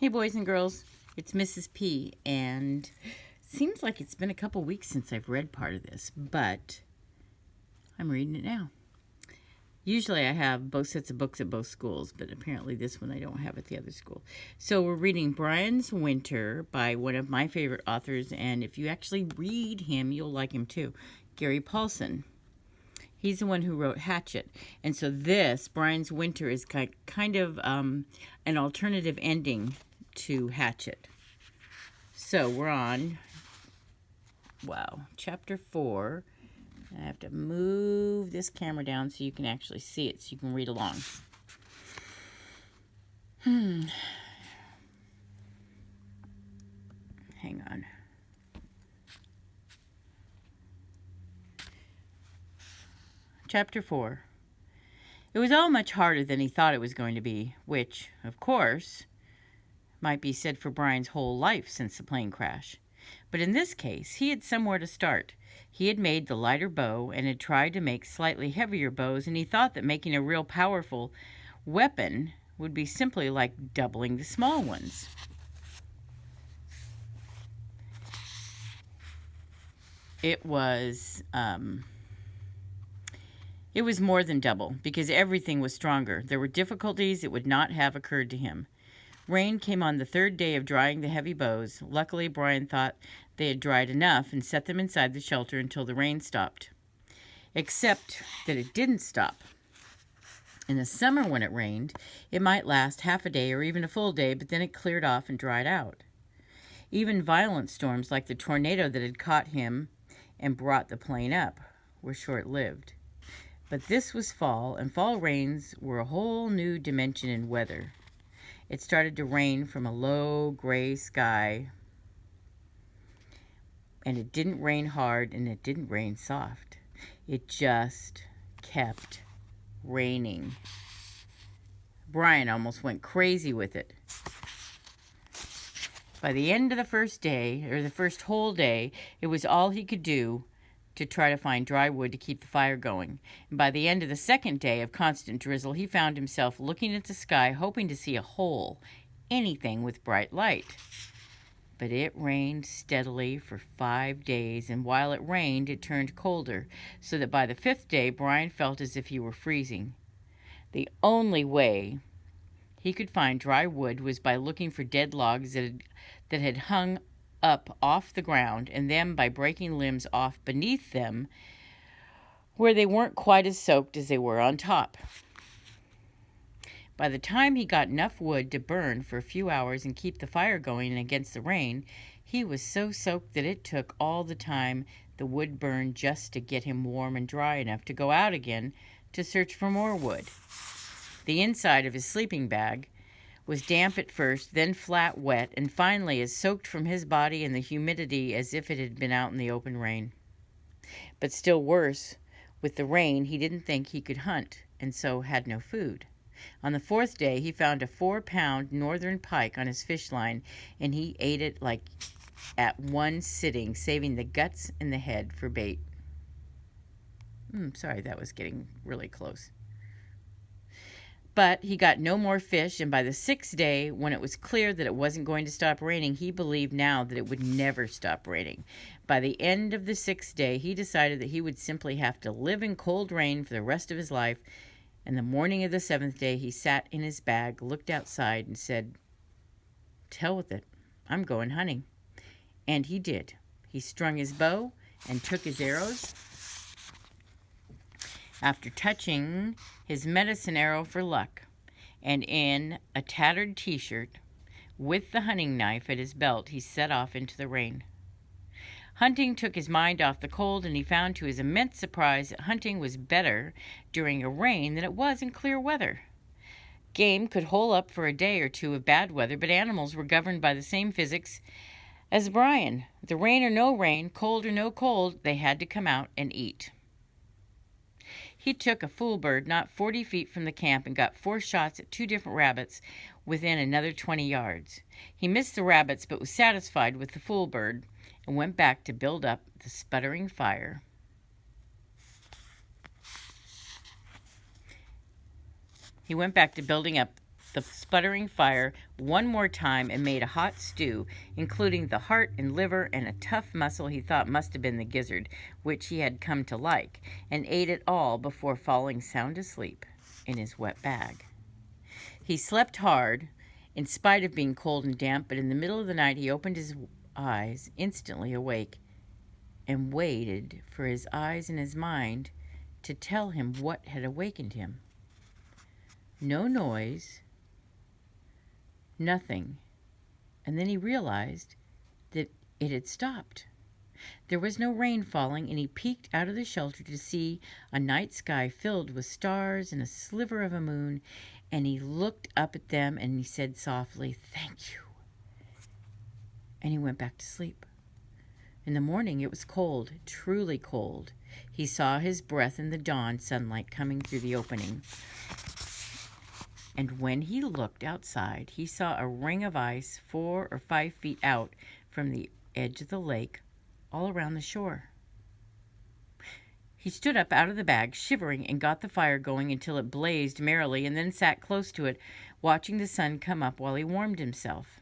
Hey boys and girls, it's Mrs. P, and seems like it's been a couple weeks since I've read part of this, but I'm reading it now. Usually I have both sets of books at both schools, but apparently this one I don't have at the other school. So we're reading Brian's Winter by one of my favorite authors, and if you actually read him, you'll like him too, Gary Paulsen. He's the one who wrote Hatchet. And so this, Brian's Winter, is kind of an alternative ending to Hatchet. So we're on, chapter 4. I have to move this camera down so you can actually see it, so you can read along. Hang on. Chapter 4. It was all much harder than he thought it was going to be, which, of course, might be said for Brian's whole life since the plane crash. But in this case, he had somewhere to start. He had made the lighter bow and had tried to make slightly heavier bows, and he thought that making a real powerful weapon would be simply like doubling the small ones. It was more than double, because everything was stronger. There were difficulties that would not have occurred to him. Rain came on the third day of drying the heavy bows. Luckily, Brian thought they had dried enough and set them inside the shelter until the rain stopped. Except that it didn't stop. In the summer when it rained, it might last half a day or even a full day, but then it cleared off and dried out. Even violent storms like the tornado that had caught him and brought the plane up were short-lived. But this was fall, and fall rains were a whole new dimension in weather. It started to rain from a low, gray sky, and it didn't rain hard, and it didn't rain soft. It just kept raining. Brian almost went crazy with it. By the end of the first day, or the first whole day, it was all he could do to try to find dry wood to keep the fire going. And by the end of the second day of constant drizzle, he found himself looking at the sky, hoping to see a hole, anything with bright light. But it rained steadily for 5 days, and while it rained, it turned colder, so that by the 5th day, Brian felt as if he were freezing. The only way he could find dry wood was by looking for dead logs that had hung up off the ground, and then by breaking limbs off beneath them where they weren't quite as soaked as they were on top. By the time he got enough wood to burn for a few hours and keep the fire going against the rain, he was so soaked that it took all the time the wood burned just to get him warm and dry enough to go out again to search for more wood. The inside of his sleeping bag was damp at first, then flat wet, and finally as soaked from his body and the humidity as if it had been out in the open rain. But still worse, with the rain, he didn't think he could hunt, and so had no food. On the 4th day, he found a 4-pound northern pike on his fish line, and he ate it like at one sitting, saving the guts and the head for bait. Sorry, that was getting really close. But he got no more fish, and by the 6th day, when it was clear that it wasn't going to stop raining, he believed now that it would never stop raining. By the end of the 6th day, he decided that he would simply have to live in cold rain for the rest of his life, and the morning of the 7th day, he sat in his bag, looked outside, and said, "To hell with it, I'm going hunting." And he did. He strung his bow and took his arrows. After touching his medicine arrow for luck, and in a tattered t-shirt, with the hunting knife at his belt, he set off into the rain. Hunting took his mind off the cold, and he found to his immense surprise that hunting was better during a rain than it was in clear weather. Game could hole up for a day or two of bad weather, but animals were governed by the same physics as Brian. The rain or no rain, cold or no cold, they had to come out and eat. He took a fool bird not 40 feet from the camp and got 4 shots at 2 different rabbits within another 20 yards. He missed the rabbits but was satisfied with the fool bird and went back to build up the sputtering fire. He went back to building up the sputtering fire one more time and made a hot stew, including the heart and liver and a tough muscle he thought must have been the gizzard, which he had come to like, and ate it all before falling sound asleep in his wet bag. He slept hard, in spite of being cold and damp, but in the middle of the night he opened his eyes, instantly awake, and waited for his eyes and his mind to tell him what had awakened him. No noise, nothing. And then he realized that it had stopped. There was no rain falling, and he peeked out of the shelter to see a night sky filled with stars and a sliver of a moon, and he looked up at them and he said softly, "Thank you." And he went back to sleep. In the morning it was cold, truly cold. He saw his breath in the dawn sunlight coming through the opening. And when he looked outside, he saw a ring of ice 4 or 5 feet out from the edge of the lake, all around the shore. He stood up out of the bag, shivering, and got the fire going until it blazed merrily, and then sat close to it, watching the sun come up while he warmed himself.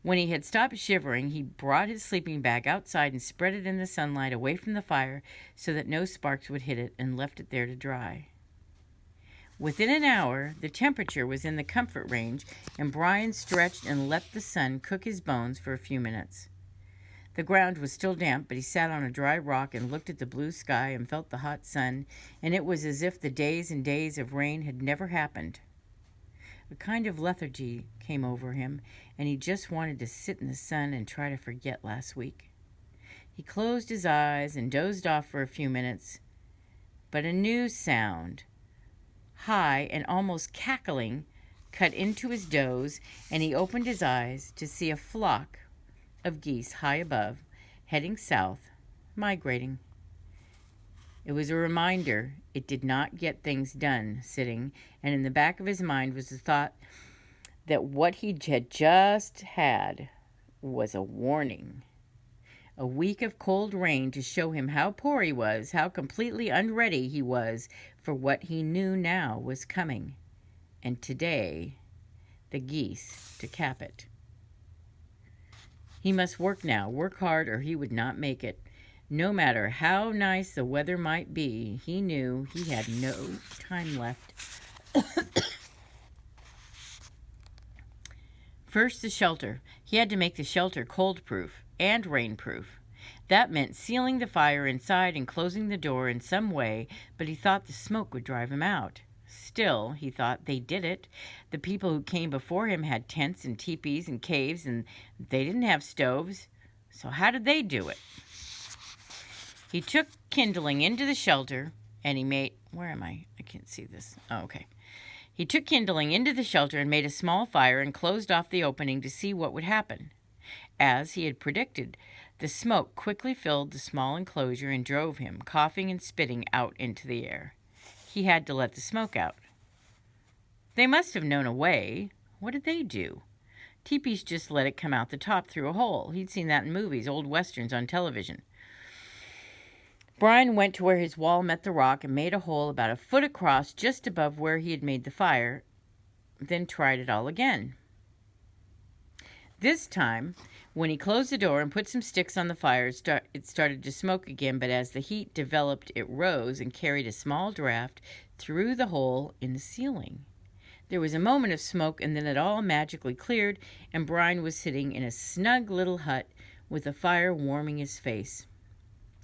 When he had stopped shivering, he brought his sleeping bag outside and spread it in the sunlight away from the fire so that no sparks would hit it, and left it there to dry. Within an hour, the temperature was in the comfort range, and Brian stretched and let the sun cook his bones for a few minutes. The ground was still damp, but he sat on a dry rock and looked at the blue sky and felt the hot sun, and it was as if the days and days of rain had never happened. A kind of lethargy came over him, and he just wanted to sit in the sun and try to forget last week. He closed his eyes and dozed off for a few minutes, but a new sound, high and almost cackling, cut into his doze, and he opened his eyes to see a flock of geese high above, heading south, migrating. It was a reminder it did not get things done sitting, and in the back of his mind was the thought that what he had just had was a warning. A week of cold rain to show him how poor he was, how completely unready he was for what he knew now was coming. And today, the geese to cap it. He must work now, work hard, or he would not make it. No matter how nice the weather might be, he knew he had no time left. First, the shelter. He had to make the shelter cold-proof and rain-proof. That meant sealing the fire inside and closing the door in some way, but he thought the smoke would drive him out. Still, he thought, they did it. The people who came before him had tents and teepees and caves, and they didn't have stoves. So how did they do it? He took kindling into the shelter, and he made... Where am I? I can't see this. Oh, okay. He took kindling into the shelter and made a small fire and closed off the opening to see what would happen. As he had predicted, the smoke quickly filled the small enclosure and drove him, coughing and spitting, out into the air. He had to let the smoke out. They must have known a way. What did they do? Teepees just let it come out the top through a hole. He'd seen that in movies, old westerns on television. Brian went to where his wall met the rock and made a hole about a foot across just above where he had made the fire, then tried it all again. This time, when he closed the door and put some sticks on the fire, it started to smoke again, but as the heat developed, it rose and carried a small draft through the hole in the ceiling. There was a moment of smoke, and then it all magically cleared, and Brian was sitting in a snug little hut with a fire warming his face.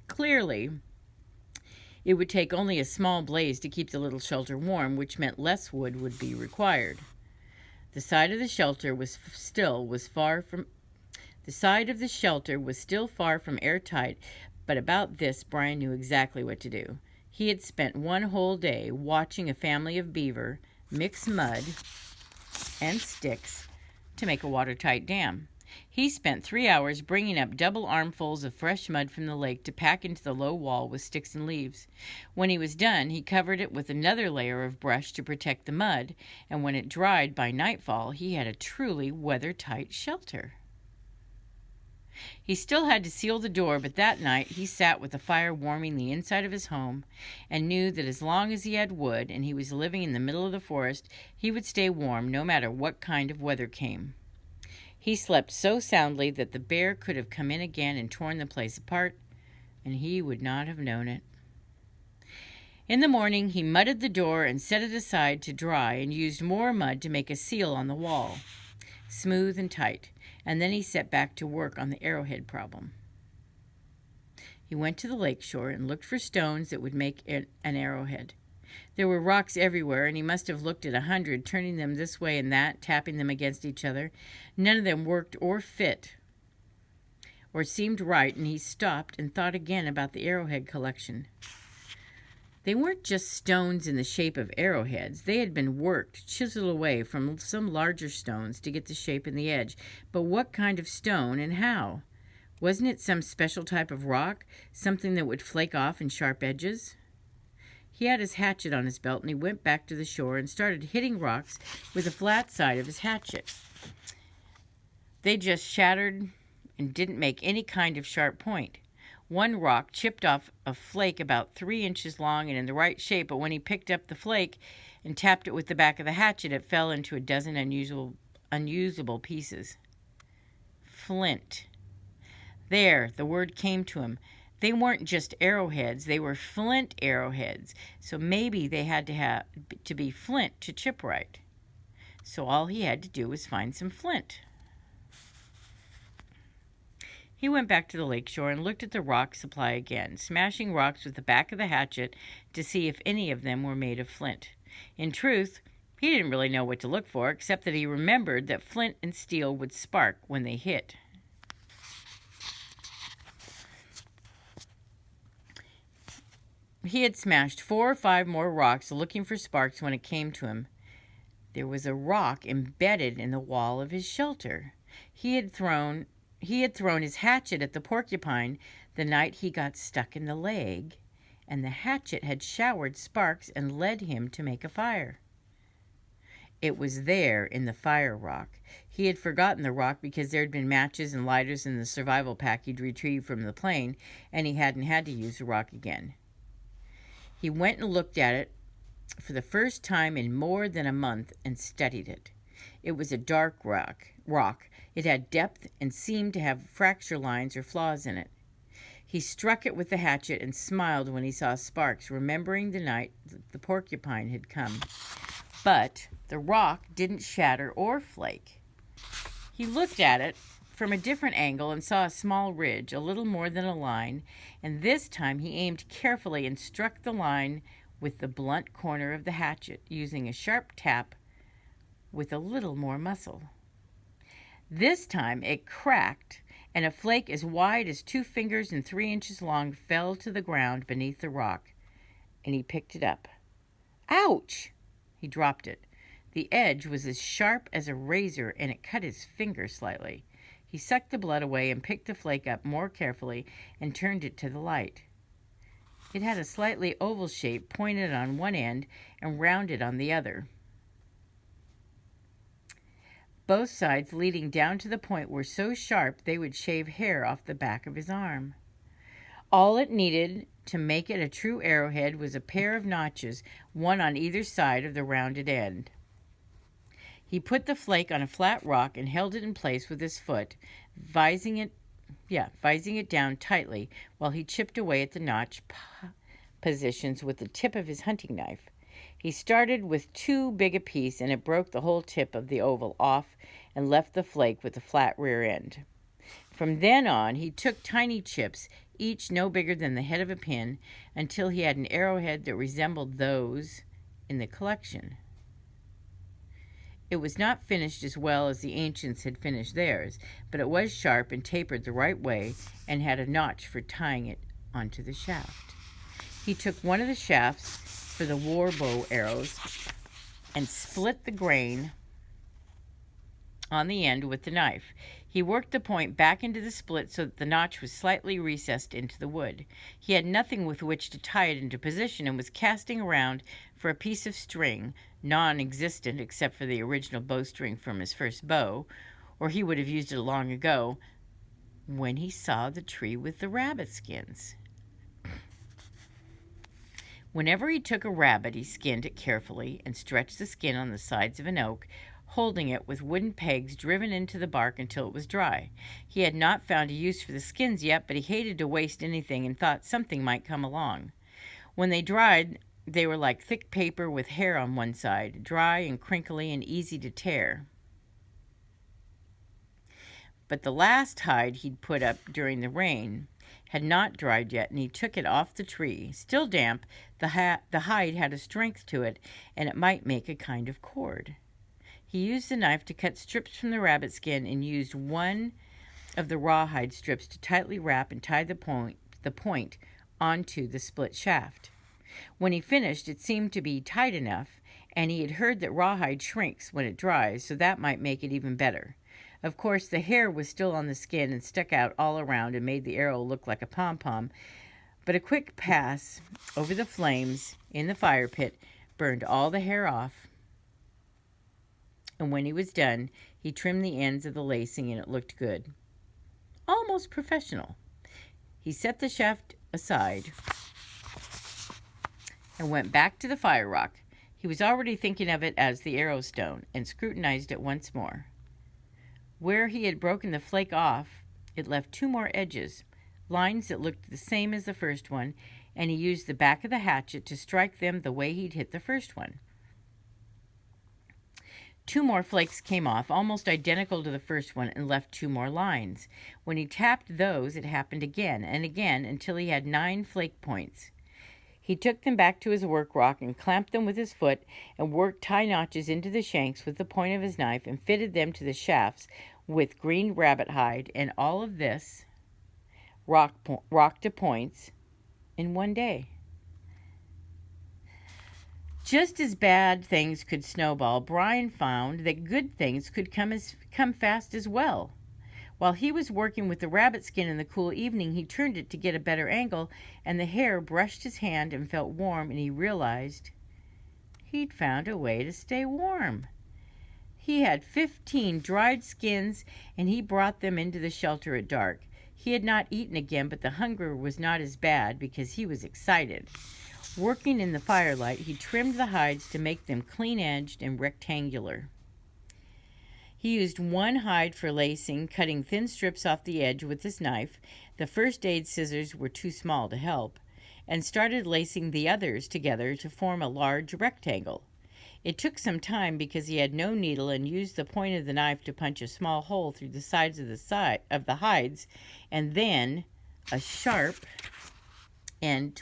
Clearly, it would take only a small blaze to keep the little shelter warm, which meant less wood would be required. The side of the shelter was still far from airtight, but about this Brian knew exactly what to do. He had spent one whole day watching a family of beaver mix mud and sticks to make a watertight dam. He spent 3 hours bringing up double armfuls of fresh mud from the lake to pack into the low wall with sticks and leaves. When he was done, he covered it with another layer of brush to protect the mud, and when it dried by nightfall, he had a truly weather-tight shelter. He still had to seal the door, but that night he sat with the fire warming the inside of his home and knew that as long as he had wood and he was living in the middle of the forest, he would stay warm no matter what kind of weather came. He slept so soundly that the bear could have come in again and torn the place apart, and he would not have known it. In the morning, he mudded the door and set it aside to dry and used more mud to make a seal on the wall, smooth and tight, and then he set back to work on the arrowhead problem. He went to the lake shore and looked for stones that would make an arrowhead. There were rocks everywhere, and he must have looked at 100, turning them this way and that, tapping them against each other. None of them worked or fit or seemed right, and he stopped and thought again about the arrowhead collection. They weren't just stones in the shape of arrowheads. They had been worked, chiseled away from some larger stones to get the shape and the edge. But what kind of stone and how? Wasn't it some special type of rock, something that would flake off in sharp edges? He had his hatchet on his belt, and he went back to the shore and started hitting rocks with the flat side of his hatchet. They just shattered and didn't make any kind of sharp point. One rock chipped off a flake about 3 inches long and in the right shape, but when he picked up the flake and tapped it with the back of the hatchet, it fell into a dozen unusable pieces. Flint. There, the word came to him. They weren't just arrowheads, they were flint arrowheads, so maybe they had to be flint to chip right. So all he had to do was find some flint. He went back to the lakeshore and looked at the rock supply again, smashing rocks with the back of the hatchet to see if any of them were made of flint. In truth, he didn't really know what to look for, except that he remembered that flint and steel would spark when they hit. He had smashed 4 or 5 more rocks looking for sparks when it came to him. There was a rock embedded in the wall of his shelter. He had thrown his hatchet at the porcupine the night he got stuck in the leg, and the hatchet had showered sparks and led him to make a fire. It was there in the fire rock. He had forgotten the rock because there had been matches and lighters in the survival pack he'd retrieved from the plane, and he hadn't had to use the rock again. He went and looked at it for the first time in more than a month and studied it. It was a dark rock. It had depth and seemed to have fracture lines or flaws in it. He struck it with the hatchet and smiled when he saw sparks, remembering the night the porcupine had come. But the rock didn't shatter or flake. He looked at it from a different angle and saw a small ridge, a little more than a line, and this time he aimed carefully and struck the line with the blunt corner of the hatchet, using a sharp tap with a little more muscle. This time it cracked, and a flake as wide as 2 fingers and 3 inches long fell to the ground beneath the rock, and he picked it up. Ouch! He dropped it. The edge was as sharp as a razor, and it cut his finger slightly. He sucked the blood away and picked the flake up more carefully and turned it to the light. It had a slightly oval shape, pointed on one end and rounded on the other. Both sides leading down to the point were so sharp they would shave hair off the back of his arm. All it needed to make it a true arrowhead was a pair of notches, one on either side of the rounded end. He put the flake on a flat rock and held it in place with his foot, vising it down tightly while he chipped away at the notch positions with the tip of his hunting knife. He started with too big a piece, and it broke the whole tip of the oval off and left the flake with the flat rear end. From then on, he took tiny chips, each no bigger than the head of a pin, until he had an arrowhead that resembled those in the collection. It was not finished as well as the ancients had finished theirs, but it was sharp and tapered the right way and had a notch for tying it onto the shaft. He took one of the shafts for the war bow arrows and split the grain on the end with the knife. He worked the point back into the split so that the notch was slightly recessed into the wood. He had nothing with which to tie it into position and was casting around for a piece of string, non-existent except for the original bowstring from his first bow, or he would have used it long ago, when he saw the tree with the rabbit skins. Whenever he took a rabbit, he skinned it carefully and stretched the skin on the sides of an oak, holding it with wooden pegs driven into the bark until it was dry. He had not found a use for the skins yet, but he hated to waste anything and thought something might come along. When they dried, they were like thick paper with hair on one side, dry and crinkly and easy to tear. But the last hide he'd put up during the rain had not dried yet, and he took it off the tree. Still damp, the hide had a strength to it, and it might make a kind of cord. He used the knife to cut strips from the rabbit skin and used one of the rawhide strips to tightly wrap and tie the point onto the split shaft. When he finished, it seemed to be tight enough, and he had heard that rawhide shrinks when it dries, so that might make it even better. Of course, the hair was still on the skin and stuck out all around and made the arrow look like a pom-pom, but a quick pass over the flames in the fire pit burned all the hair off, and when he was done, he trimmed the ends of the lacing and it looked good. Almost professional. He set the shaft aside and went back to the fire rock. He was already thinking of it as the arrow stone and scrutinized it once more. Where he had broken the flake off, it left 2 more edges, lines that looked the same as the first one, and he used the back of the hatchet to strike them the way he'd hit the first one. 2 more flakes came off, almost identical to the first one, and left 2 more lines. When he tapped those, it happened again and again until he had 9 flake points. He took them back to his work rock and clamped them with his foot and worked tie notches into the shanks with the point of his knife and fitted them to the shafts with green rabbit hide, and all of this rock to points in one day. Just as bad things could snowball, Brian found that good things could come fast as well. While he was working with the rabbit skin in the cool evening, he turned it to get a better angle, and the hair brushed his hand and felt warm, and he realized he'd found a way to stay warm. He had 15 dried skins, and he brought them into the shelter at dark. He had not eaten again, but the hunger was not as bad because he was excited. Working in the firelight, he trimmed the hides to make them clean-edged and rectangular. He used one hide for lacing, cutting thin strips off the edge with his knife. The first aid scissors were too small to help, and started lacing the others together to form a large rectangle. It took some time because he had no needle and used the point of the knife to punch a small hole through the sides of the hides, and then a sharp-ended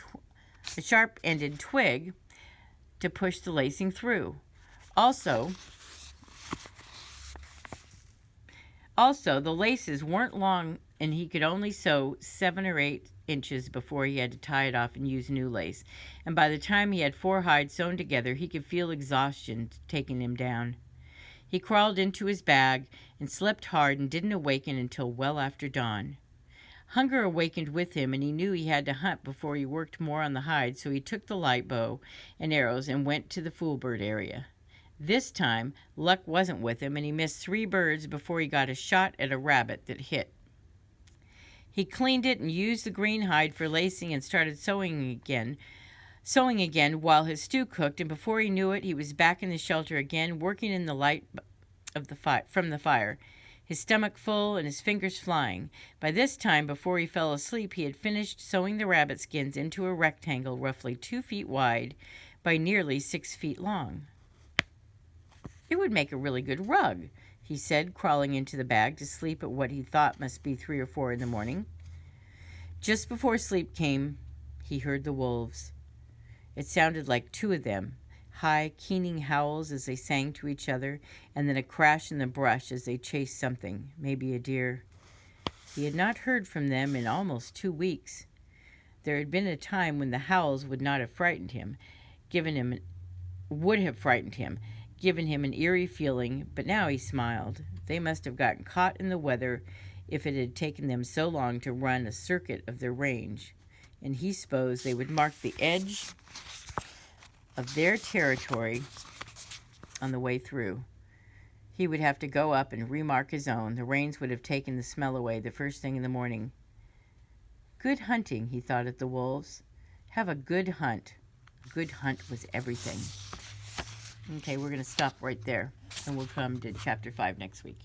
twig to push the lacing through. Also, the laces weren't long, and he could only sew 7 or 8 inches before he had to tie it off and use new lace. And by the time he had 4 hides sewn together, he could feel exhaustion taking him down. He crawled into his bag and slept hard and didn't awaken until well after dawn. Hunger awakened with him, and he knew he had to hunt before he worked more on the hide, so he took the light bow and arrows and went to the foolbird area. This time, luck wasn't with him, and he missed 3 birds before he got a shot at a rabbit that hit. He cleaned it and used the green hide for lacing and started sewing again while his stew cooked, and before he knew it, he was back in the shelter again, working in the light of from the fire, his stomach full and his fingers flying. By this time, before he fell asleep, he had finished sewing the rabbit skins into a rectangle roughly 2 feet wide by nearly 6 feet long. "It would make a really good rug," he said, crawling into the bag to sleep at what he thought must be 3 or 4 in the morning. Just before sleep came, he heard the wolves. It sounded like 2 of them, high, keening howls as they sang to each other, and then a crash in the brush as they chased something, maybe a deer. He had not heard from them in almost 2 weeks. There had been a time when the howls would have frightened him, given him an eerie feeling, but now he smiled. They must have gotten caught in the weather if it had taken them so long to run a circuit of their range, and he supposed they would mark the edge of their territory on the way through. He would have to go up and remark his own. The rains would have taken the smell away the first thing in the morning. Good hunting, he thought at the wolves. Have a good hunt. A good hunt was everything. Okay, we're going to stop right there, and we'll come to chapter 5 next week.